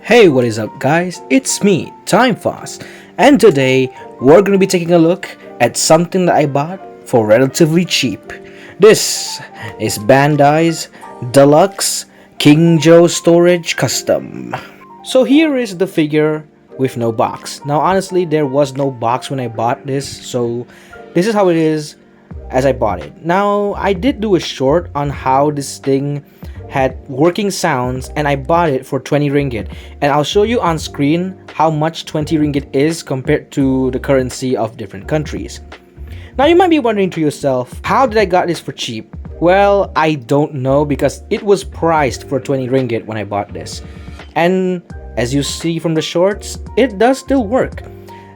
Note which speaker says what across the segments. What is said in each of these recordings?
Speaker 1: Hey, what is up, guys? It's me, Time Fast, and today we're going to be taking a look at something that I bought for relatively cheap. This is Bandai's Deluxe King Joe Storage Custom. So here is the figure with no box. Now, honestly, there was no box when I bought this, so this is how it is as I bought it. Now, I did do a short on how this thing had working sounds, and I bought it for 20 ringgit, and I'll show you on screen how much 20 ringgit is compared to the currency of different countries. Now you might be wondering to yourself, how did I got this for cheap? Well, I don't know, because it was priced for 20 ringgit when I bought this, and as you see from the shorts, it does still work.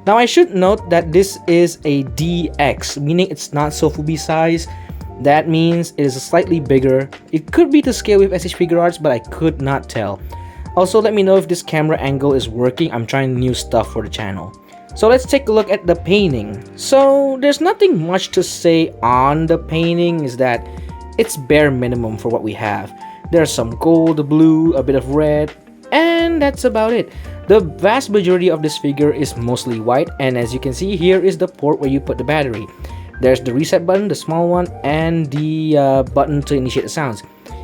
Speaker 1: Now I should note that this is a DX, meaning it's not so Sofubi size. That means it is slightly bigger. It could be to scale with SH Figuarts, but I could not tell. Also, let me know if this camera angle is working. I'm trying new stuff for the channel. So let's take a look at the painting. So there's nothing much to say on the painting, is that it's bare minimum for what we have. There's some gold, blue, a bit of red, and that's about it. The vast majority of this figure is mostly white, and as you can see, here is the port where you put the battery. There's the reset button, the small one, and the button to initiate the sounds.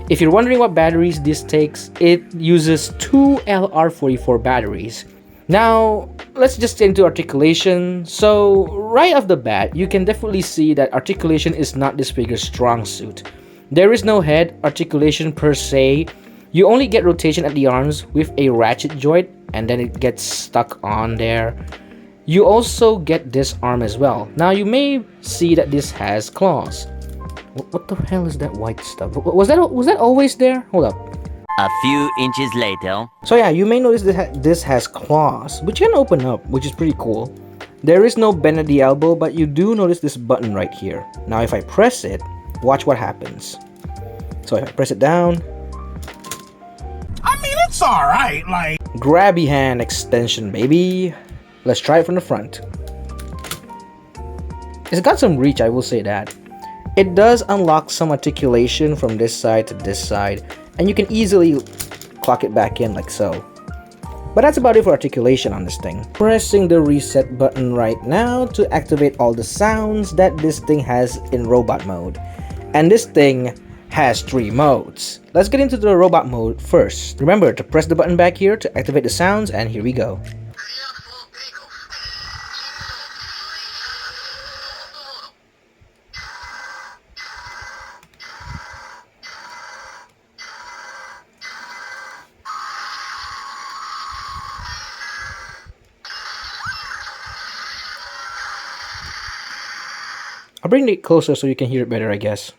Speaker 1: If you're wondering what batteries this takes, it uses two LR44 batteries. Now, let's just get into articulation. So, right off the bat, you can definitely see that articulation is not this figure's strong suit. There is no head articulation per se. You only get rotation at the arms with a ratchet joint, and then it gets stuck on there. You also get this arm as well. Now you may see that this has claws. What the hell is that white stuff? Was that always there? Hold up.
Speaker 2: A few inches later.
Speaker 1: So yeah, you may notice that this has claws, which you can open up, which is pretty cool. There is no bend at the elbow, but you do notice this button right here. Now if I press it, watch what happens. So if I press it down,
Speaker 3: I mean, it's alright, like...
Speaker 1: grabby hand extension, baby. Let's try it from the front. It's got some reach, I will say that. It does unlock some articulation from this side to this side, and you can easily clock it back in like so. But that's about it for articulation on this thing. Pressing the reset button right now to activate all the sounds that this thing has in robot mode. And this thing has 3 modes. Let's get into the robot mode first. Remember to press the button back here to activate the sounds, and here we go. I'll bring it closer so you can hear it better, I guess.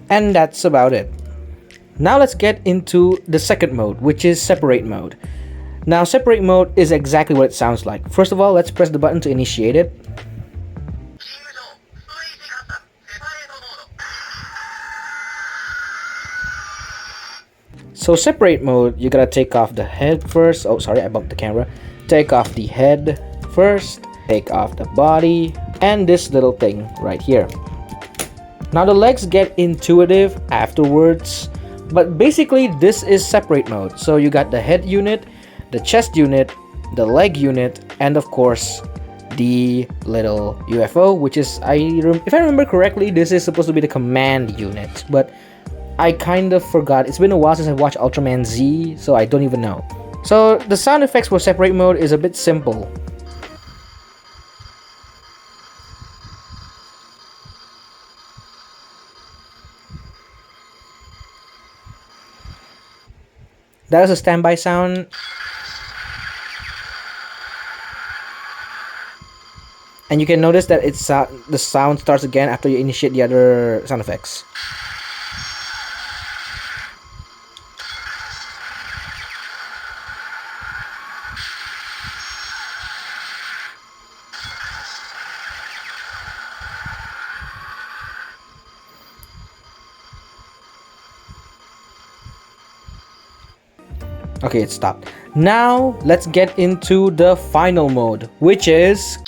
Speaker 1: And that's about it. Now let's get into the second mode, which is separate mode. Now separate mode is exactly what it sounds like. First of all, let's press the button to initiate it. So separate mode, you gotta take off the head first. Oh, sorry, I bumped the camera. Take off the head first, take off the body, and this little thing right here. Now the legs get intuitive afterwards, but basically this is separate mode. So you got the head unit, the chest unit, the leg unit, and of course the little UFO, which is, if I remember correctly, this is supposed to be the command unit, but I kind of forgot. It's been a while since I watched Ultraman Z, so I don't even know. So the sound effects for separate mode is a bit simple. That is a standby sound. And you can notice that the sound starts again after you initiate the other sound effects. Okay, it stopped. Now let's get into the final mode, which is...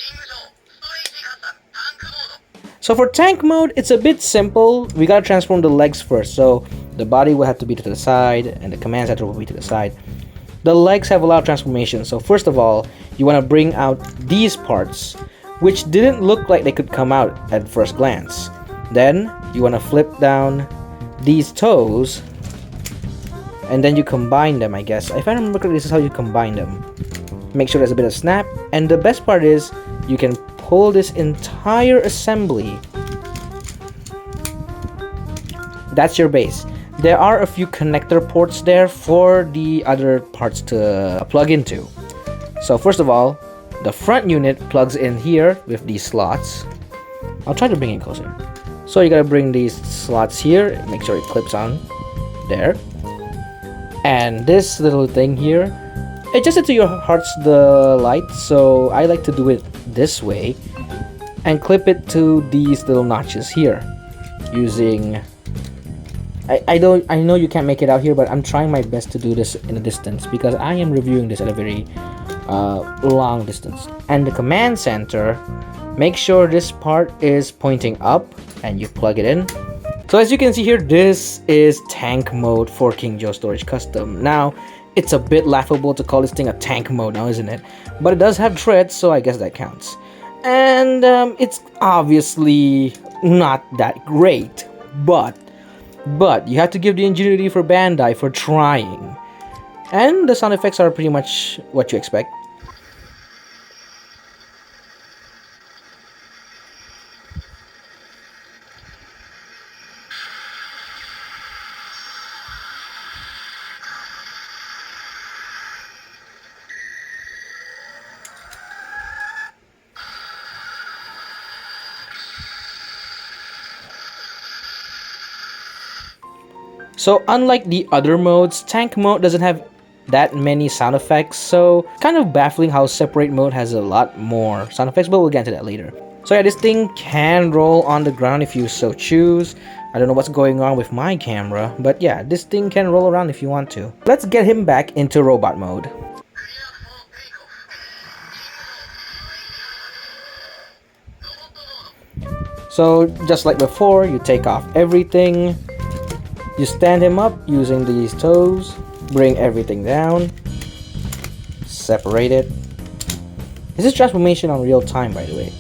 Speaker 1: So for tank mode, it's a bit simple. We gotta transform the legs first. So the body will have to be to the side, and the command center will be to the side. The legs have a lot of transformations. So first of all, you want to bring out these parts, which didn't look like they could come out at first glance. Then you want to flip down these toes, and then you combine them, I guess. If I remember correctly, this is how you combine them. Make sure there's a bit of snap, and the best part is you can pull this entire assembly. That's your base. There are a few connector ports there for the other parts to plug into. So first of all, the front unit plugs in here with these slots. I'll try to bring it closer. So you gotta bring these slots here, make sure it clips on there. And this little thing here, adjust it to your heart's delight. So I like to do it this way and clip it to these little notches here using... I know you can't make it out here, but I'm trying my best to do this in a distance because I am reviewing this at a very long distance. And the command center, make sure this part is pointing up and you plug it in. So as you can see here, this is tank mode for King Joe Storage Custom. Now, it's a bit laughable to call this thing a tank mode now, isn't it? But it does have treads, so I guess that counts. And it's obviously not that great, but you have to give the ingenuity for Bandai for trying. And the sound effects are pretty much what you expect. So unlike the other modes, tank mode doesn't have that many sound effects, so kind of baffling how separate mode has a lot more sound effects, but we'll get to that later. So yeah, this thing can roll on the ground if you so choose. I don't know what's going on with my camera, but yeah, this thing can roll around if you want to. Let's get him back into robot mode. So just like before, you take off everything. You stand him up using these toes, bring everything down, separate it. This is transformation on real time, by the way.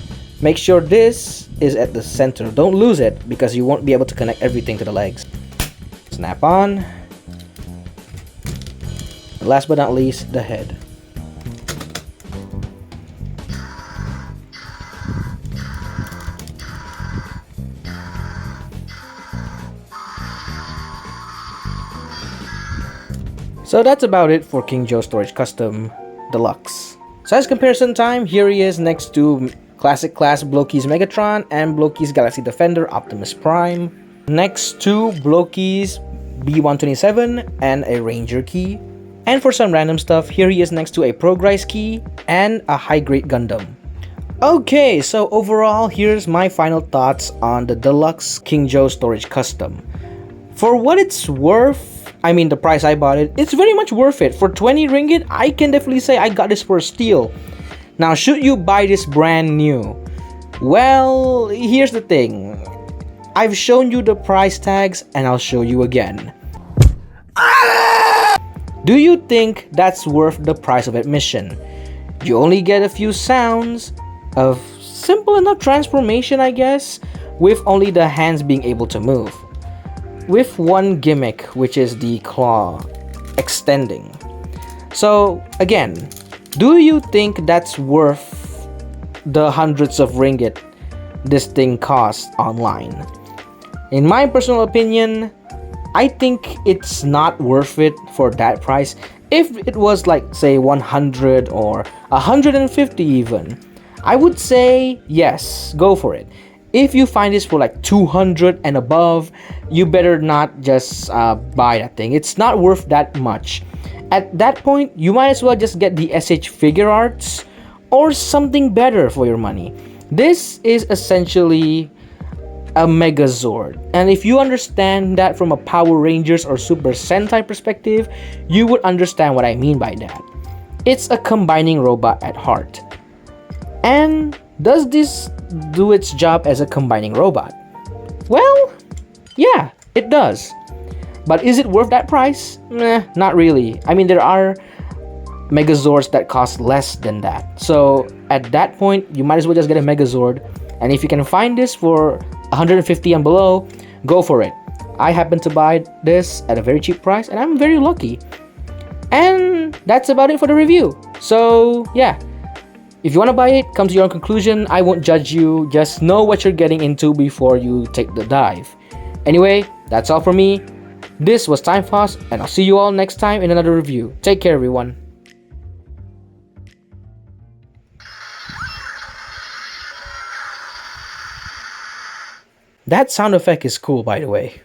Speaker 1: Make sure this is at the center. Don't lose it because you won't be able to connect everything to the legs. Snap on. And last but not least, the head. So that's about it for King Joe Storage Custom Deluxe. Size comparison time, here he is next to Classic Class Blokees Megatron and Blokees Galaxy Defender Optimus Prime. Next to Blokees B127 and a Ranger key. And for some random stuff, here he is next to a Progress key and a high-grade Gundam. Okay, so overall, here's my final thoughts on the Deluxe King Joe Storage Custom. For what it's worth, I mean the price I bought it, it's very much worth it. For 20 ringgit, I can definitely say I got this for a steal. Now, should you buy this brand new? Well, here's the thing. I've shown you the price tags and I'll show you again. Do you think that's worth the price of admission? You only get a few sounds of simple enough transformation, I guess, with only the hands being able to move. With one gimmick, which is the claw extending. So again, do you think that's worth the hundreds of ringgit this thing costs online? In my personal opinion, I think it's not worth it for that price. If it was like say 100 or 150 even, I would say yes, go for it. If you find this for like 200 and above, you better not just buy that thing. It's not worth that much. At that point, you might as well just get the SH Figure Arts or something better for your money. This is essentially a Megazord. And if you understand that from a Power Rangers or Super Sentai perspective, you would understand what I mean by that. It's a combining robot at heart. And does this do its job as a combining robot? Well, yeah, it does. But is it worth that price? Not really. I mean, there are Megazords that cost less than that. So at that point, you might as well just get a Megazord. And if you can find this for 150 and below, go for it. I happen to buy this at a very cheap price, and I'm very lucky. And that's about it for the review. So yeah, if you want to buy it, come to your own conclusion. I won't judge you. Just know what you're getting into before you take the dive. Anyway, that's all from me. This was Time Fast, and I'll see you all next time in another review. Take care, everyone. That sound effect is cool, by the way.